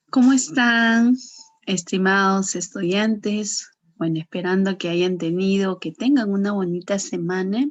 ¿Cómo están, estimados estudiantes? Bueno, esperando que hayan tenido, que tengan una bonita semana.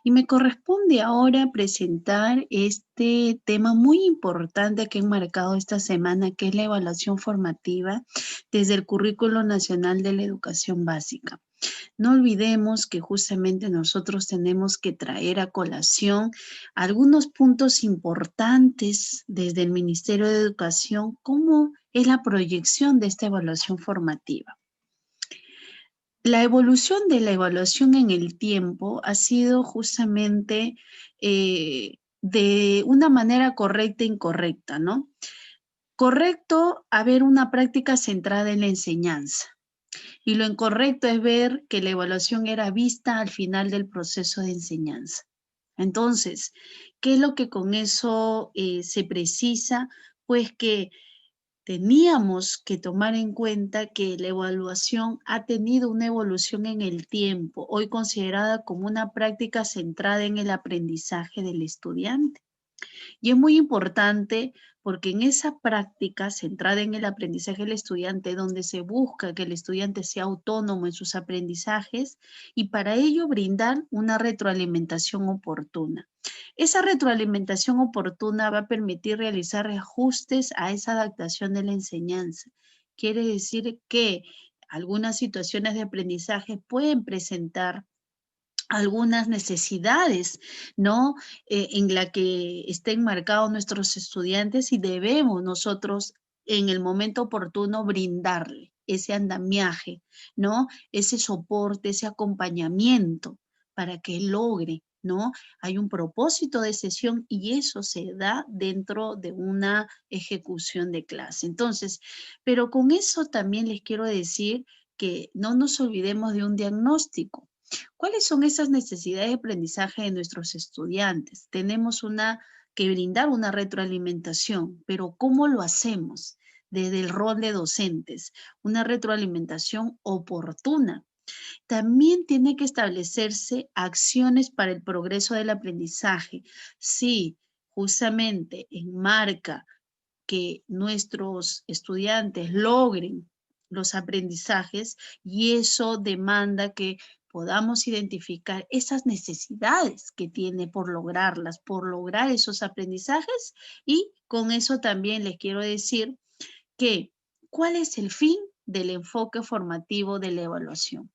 Y me corresponde ahora presentar este tema muy importante que he marcado esta semana, que es la evaluación formativa desde el Currículo Nacional de la Educación Básica. No olvidemos que justamente nosotros tenemos que traer a colación algunos puntos importantes desde el Ministerio de Educación, como es la proyección de esta evaluación formativa. La evolución de la evaluación en el tiempo ha sido justamente de una manera correcta e incorrecta, ¿no? Correcto, haber una práctica centrada en la enseñanza. Y lo incorrecto es ver que la evaluación era vista al final del proceso de enseñanza. Entonces, ¿qué es lo que con eso se precisa? Pues que teníamos que tomar en cuenta que la evaluación ha tenido una evolución en el tiempo, hoy considerada como una práctica centrada en el aprendizaje del estudiante. Y es muy importante porque en esa práctica centrada en el aprendizaje del estudiante, donde se busca que el estudiante sea autónomo en sus aprendizajes y para ello brindar una retroalimentación oportuna. Esa retroalimentación oportuna va a permitir realizar ajustes a esa adaptación de la enseñanza. Quiere decir que algunas situaciones de aprendizaje pueden presentar algunas necesidades, ¿no? En la que estén marcados nuestros estudiantes y debemos nosotros en el momento oportuno brindarle ese andamiaje, ¿no? Ese soporte, ese acompañamiento para que logre, ¿no? Hay un propósito de sesión y eso se da dentro de una ejecución de clase. Entonces, pero con eso también les quiero decir que no nos olvidemos de un diagnóstico. ¿Cuáles son esas necesidades de aprendizaje de nuestros estudiantes? Tenemos que brindar una retroalimentación, pero ¿cómo lo hacemos? Desde el rol de docentes, una retroalimentación oportuna. También tiene que establecerse acciones para el progreso del aprendizaje. Sí, justamente enmarca que nuestros estudiantes logren los aprendizajes y eso demanda que podamos identificar esas necesidades que tiene por lograrlas, por lograr esos aprendizajes y con eso también les quiero decir que ¿cuál es el fin del enfoque formativo de la evaluación?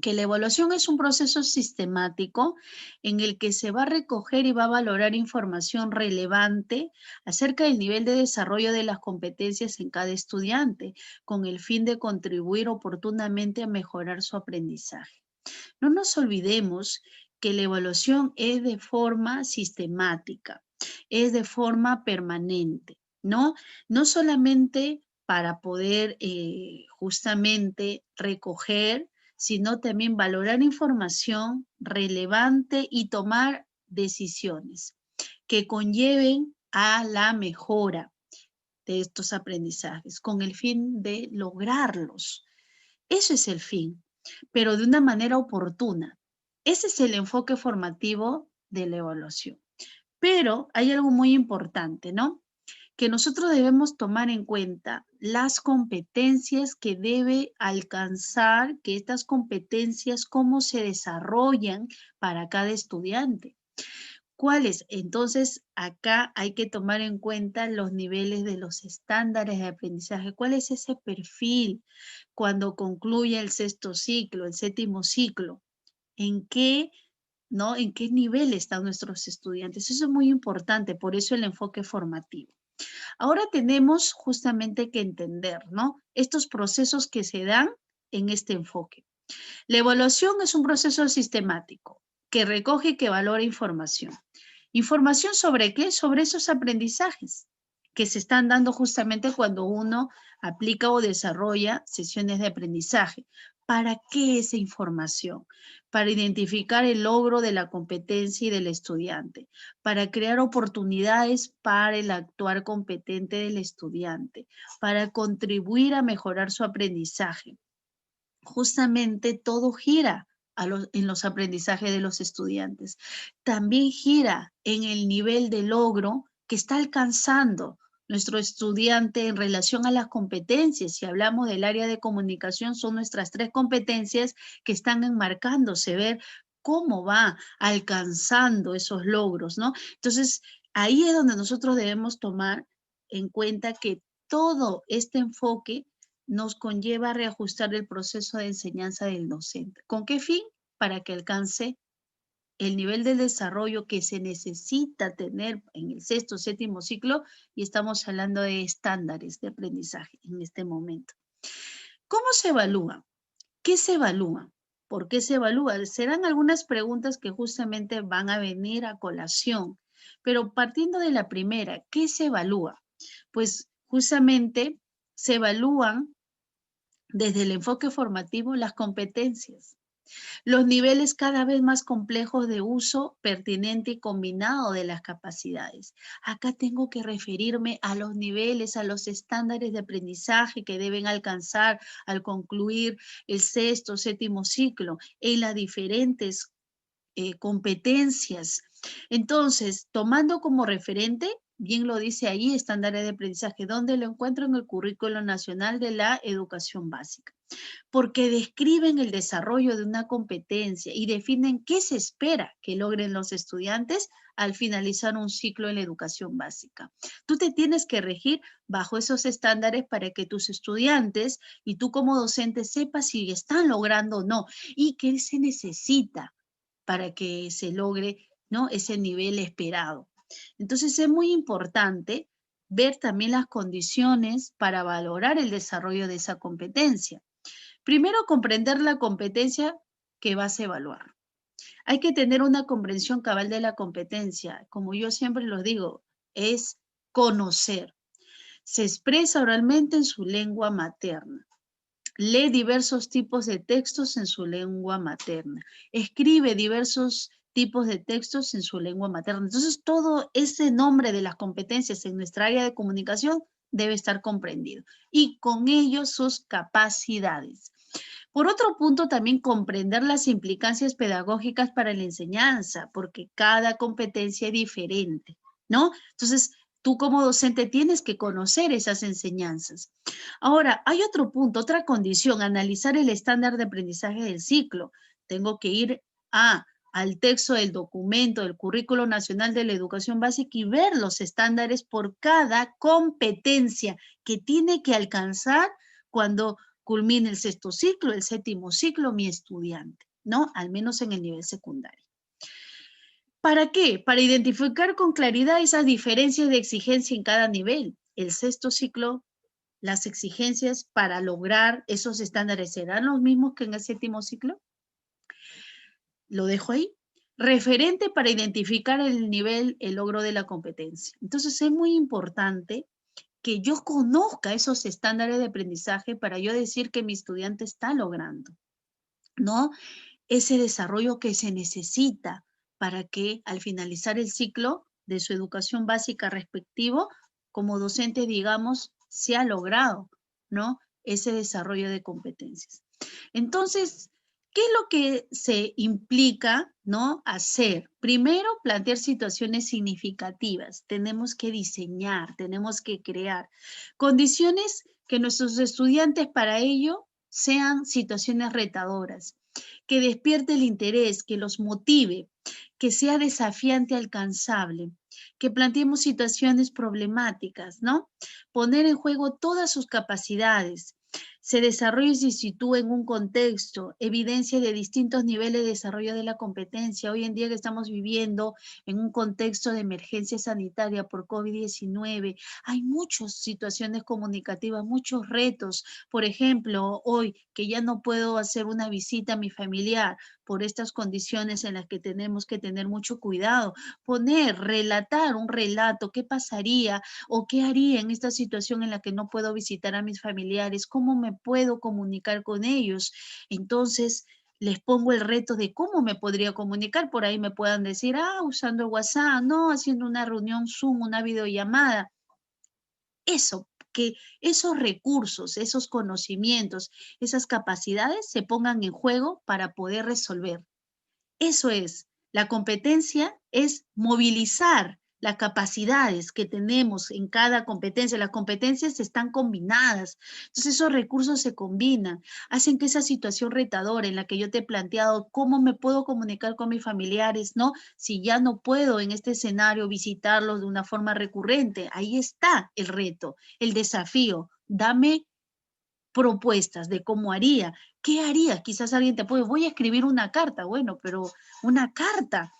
Que la evaluación es un proceso sistemático en el que se va a recoger y va a valorar información relevante acerca del nivel de desarrollo de las competencias en cada estudiante, con el fin de contribuir oportunamente a mejorar su aprendizaje. No nos olvidemos que la evaluación es de forma sistemática, es de forma permanente, ¿no? No solamente para poder justamente recoger, sino también valorar información relevante y tomar decisiones que conlleven a la mejora de estos aprendizajes con el fin de lograrlos. Eso es el fin, pero de una manera oportuna. Ese es el enfoque formativo de la evaluación. Pero hay algo muy importante, ¿no? Que nosotros debemos tomar en cuenta las competencias que debe alcanzar, que estas competencias, cómo se desarrollan para cada estudiante. ¿Cuáles? Entonces, acá hay que tomar en cuenta los niveles de los estándares de aprendizaje. ¿Cuál es ese perfil cuando concluye el sexto ciclo, el séptimo ciclo? ¿En qué, no? ¿En qué nivel están nuestros estudiantes? Eso es muy importante, por eso el enfoque formativo. Ahora tenemos justamente que entender, ¿no? Estos procesos que se dan en este enfoque. La evaluación es un proceso sistemático que recoge y que valora información. ¿Información sobre qué? Sobre esos aprendizajes que se están dando justamente cuando uno aplica o desarrolla sesiones de aprendizaje. ¿Para qué esa información? Para identificar el logro de la competencia y del estudiante, para crear oportunidades para el actuar competente del estudiante, para contribuir a mejorar su aprendizaje. Justamente todo gira en los aprendizajes de los estudiantes. También gira en el nivel de logro que está alcanzando nuestro estudiante en relación a las competencias. Si hablamos del área de comunicación, son nuestras 3 competencias que están enmarcándose, ver cómo va alcanzando esos logros, ¿no? Entonces, ahí es donde nosotros debemos tomar en cuenta que todo este enfoque nos conlleva a reajustar el proceso de enseñanza del docente. ¿Con qué fin? Para que alcance el nivel de desarrollo que se necesita tener en el sexto, séptimo ciclo, y estamos hablando de estándares de aprendizaje en este momento. ¿Cómo se evalúa? ¿Qué se evalúa? ¿Por qué se evalúa? Serán algunas preguntas que justamente van a venir a colación, pero partiendo de la primera, ¿qué se evalúa? Pues justamente se evalúan desde el enfoque formativo las competencias. Los niveles cada vez más complejos de uso pertinente y combinado de las capacidades. Acá tengo que referirme a los niveles, a los estándares de aprendizaje que deben alcanzar al concluir el sexto, séptimo ciclo en las diferentes competencias. Entonces, tomando como referente, bien lo dice ahí, estándares de aprendizaje, donde lo encuentro en el Currículo Nacional de la Educación Básica, porque describen el desarrollo de una competencia y definen qué se espera que logren los estudiantes al finalizar un ciclo en la educación básica. Tú te tienes que regir bajo esos estándares para que tus estudiantes y tú como docente sepas si están logrando o no y qué se necesita para que se logre, ¿no?, ese nivel esperado. Entonces es muy importante ver también las condiciones para valorar el desarrollo de esa competencia. Primero, comprender la competencia que vas a evaluar. Hay que tener una comprensión cabal de la competencia. Como yo siempre lo digo, es conocer. Se expresa oralmente en su lengua materna. Lee diversos tipos de textos en su lengua materna. Escribe diversos tipos de textos en su lengua materna. Entonces, todo ese nombre de las competencias en nuestra área de comunicación debe estar comprendido. Y con ello sus capacidades. Por otro punto, también comprender las implicancias pedagógicas para la enseñanza, porque cada competencia es diferente, ¿no? Entonces, tú como docente tienes que conocer esas enseñanzas. Ahora, hay otro punto, otra condición, analizar el estándar de aprendizaje del ciclo. Tengo que ir al texto del documento del Currículo Nacional de la Educación Básica y ver los estándares por cada competencia que tiene que alcanzar cuando culmine el sexto ciclo, el séptimo ciclo, mi estudiante, ¿no? Al menos en el nivel secundario. ¿Para qué? Para identificar con claridad esas diferencias de exigencia en cada nivel. El sexto ciclo, las exigencias para lograr esos estándares serán los mismos que en el séptimo ciclo. Lo dejo ahí. Referente para identificar el nivel, el logro de la competencia. Entonces es muy importante que yo conozca esos estándares de aprendizaje para yo decir que mi estudiante está logrando, ¿no?, ese desarrollo que se necesita para que al finalizar el ciclo de su educación básica respectivo, como docente, digamos, se ha logrado, ¿no?, ese desarrollo de competencias. Entonces, ¿qué es lo que se implica, ¿no?, hacer? Primero, plantear situaciones significativas. Tenemos que diseñar, tenemos que crear condiciones que nuestros estudiantes para ello sean situaciones retadoras, que despierte el interés, que los motive, que sea desafiante, alcanzable, que planteemos situaciones problemáticas, ¿no? Poner en juego todas sus capacidades, se desarrolla y se sitúa en un contexto, evidencia de distintos niveles de desarrollo de la competencia. Hoy en día que estamos viviendo en un contexto de emergencia sanitaria por COVID-19, hay muchas situaciones comunicativas, muchos retos. Por ejemplo, hoy que ya no puedo hacer una visita a mi familiar por estas condiciones en las que tenemos que tener mucho cuidado, relatar un relato, qué pasaría o qué haría en esta situación en la que no puedo visitar a mis familiares, cómo me puedo comunicar con ellos. Entonces, les pongo el reto de cómo me podría comunicar. Por ahí me puedan decir, usando WhatsApp, no, haciendo una reunión Zoom, una videollamada. Eso, que esos recursos, esos conocimientos, esas capacidades se pongan en juego para poder resolver. Eso es, la competencia es movilizar las capacidades que tenemos en cada competencia. Las competencias están combinadas. Entonces esos recursos se combinan, hacen que esa situación retadora en la que yo te he planteado, cómo me puedo comunicar con mis familiares, ¿no? Si ya no puedo en este escenario visitarlos de una forma recurrente, ahí está el reto, el desafío. Dame propuestas de cómo haría. ¿Qué haría? Quizás alguien te puede, voy a escribir una carta. Bueno, pero una carta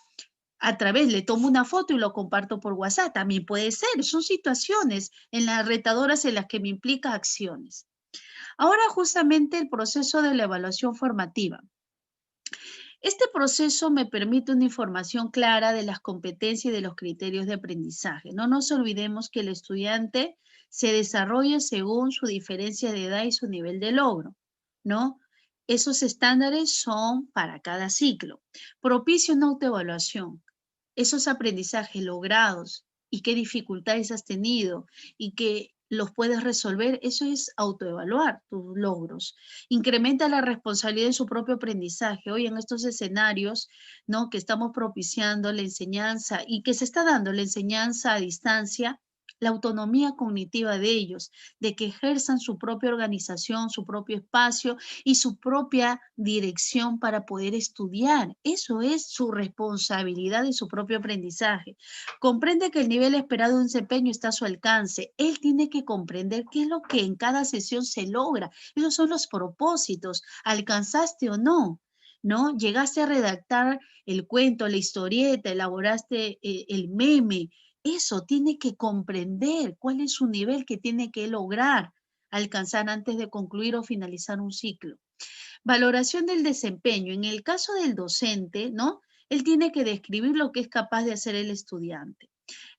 a través, le tomo una foto y lo comparto por WhatsApp. También puede ser. Son situaciones en las retadoras en las que me implica acciones. Ahora justamente el proceso de la evaluación formativa. Este proceso me permite una información clara de las competencias y de los criterios de aprendizaje. No nos olvidemos que el estudiante se desarrolla según su diferencia de edad y su nivel de logro, ¿no? Esos estándares son para cada ciclo. Propicia una autoevaluación. Esos aprendizajes logrados y qué dificultades has tenido y que los puedes resolver, eso es autoevaluar tus logros. Incrementa la responsabilidad de su propio aprendizaje. Hoy en estos escenarios, ¿no? Que estamos propiciando la enseñanza y que se está dando la enseñanza a distancia, la autonomía cognitiva de ellos, de que ejerzan su propia organización, su propio espacio y su propia dirección para poder estudiar. Eso es su responsabilidad y su propio aprendizaje. Comprende que el nivel esperado de un desempeño está a su alcance. Él tiene que comprender qué es lo que en cada sesión se logra. Esos son los propósitos. ¿Alcanzaste o no? ¿No? Llegaste a redactar el cuento, la historieta, elaboraste el meme. Eso tiene que comprender cuál es su nivel que tiene que lograr alcanzar antes de concluir o finalizar un ciclo. Valoración del desempeño. En el caso del docente, ¿no? Él tiene que describir lo que es capaz de hacer el estudiante.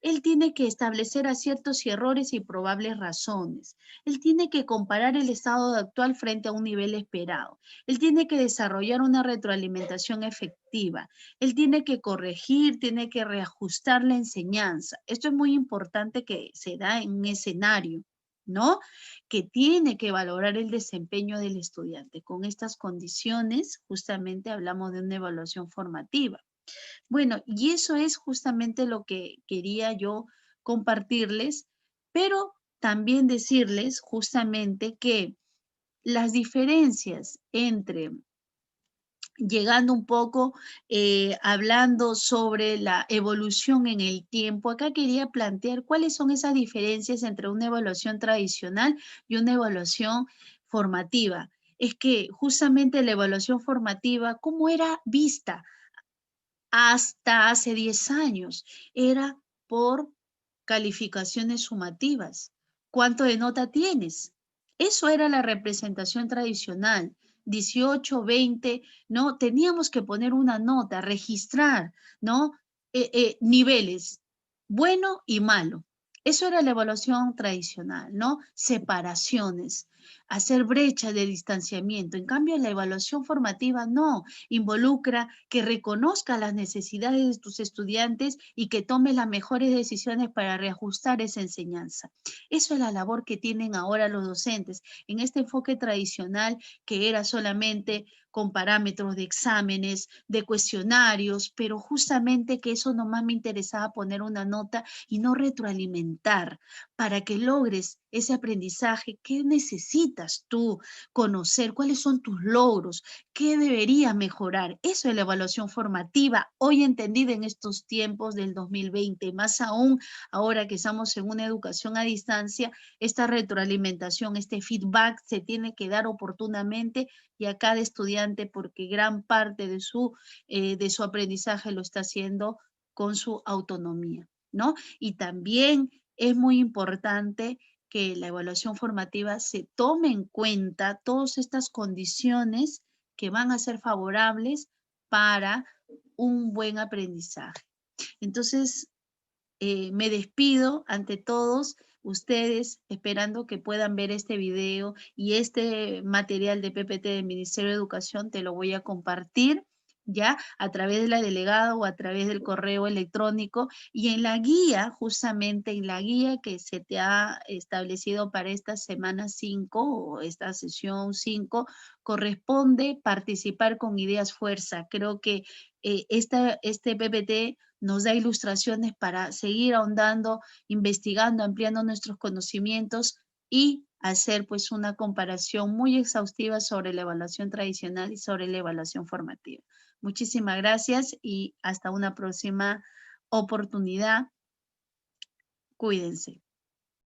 Él tiene que establecer aciertos y errores y probables razones. Él tiene que comparar el estado actual frente a un nivel esperado. Él tiene que desarrollar una retroalimentación efectiva. Él tiene que corregir, tiene que reajustar la enseñanza. Esto es muy importante que se da en un escenario, ¿no? Que tiene que valorar el desempeño del estudiante. Con estas condiciones, justamente hablamos de una evaluación formativa. Bueno, y eso es justamente lo que quería yo compartirles, pero también decirles justamente que las diferencias entre llegando un poco, hablando sobre la evolución en el tiempo, acá quería plantear cuáles son esas diferencias entre una evaluación tradicional y una evaluación formativa. Es que justamente la evaluación formativa, ¿cómo era vista? Hasta hace 10 años era por calificaciones sumativas. ¿Cuánto de nota tienes? Eso era la representación tradicional. 18, 20, ¿no? Teníamos que poner una nota, registrar, ¿no? Niveles, bueno y malo. Eso era la evaluación tradicional, ¿no? Separaciones, hacer brecha de distanciamiento. En cambio, la evaluación formativa no, involucra que reconozca las necesidades de tus estudiantes y que tome las mejores decisiones para reajustar esa enseñanza. Eso es la labor que tienen ahora los docentes en este enfoque tradicional que era solamente con parámetros de exámenes, de cuestionarios, pero justamente que eso nomás me interesaba poner una nota y no retroalimentar para que logres ese aprendizaje. ¿Qué necesitas tú conocer? ¿Cuáles son tus logros? ¿Qué debería mejorar? Eso es la evaluación formativa, hoy entendida en estos tiempos del 2020, más aún ahora que estamos en una educación a distancia, esta retroalimentación, este feedback se tiene que dar oportunamente y a cada estudiante porque gran parte de su aprendizaje lo está haciendo con su autonomía, ¿no? Y también es muy importante que la evaluación formativa se tome en cuenta todas estas condiciones que van a ser favorables para un buen aprendizaje. Entonces, me despido ante todos ustedes, esperando que puedan ver este video y este material de PPT del Ministerio de Educación, te lo voy a compartir ya a través de la delegada o a través del correo electrónico, y en la guía, justamente en la guía que se te ha establecido para esta semana 5 o esta sesión 5, corresponde participar con ideas fuerza. Creo que este PPT nos da ilustraciones para seguir ahondando, investigando, ampliando nuestros conocimientos y hacer pues una comparación muy exhaustiva sobre la evaluación tradicional y sobre la evaluación formativa. Muchísimas gracias y hasta una próxima oportunidad. Cuídense.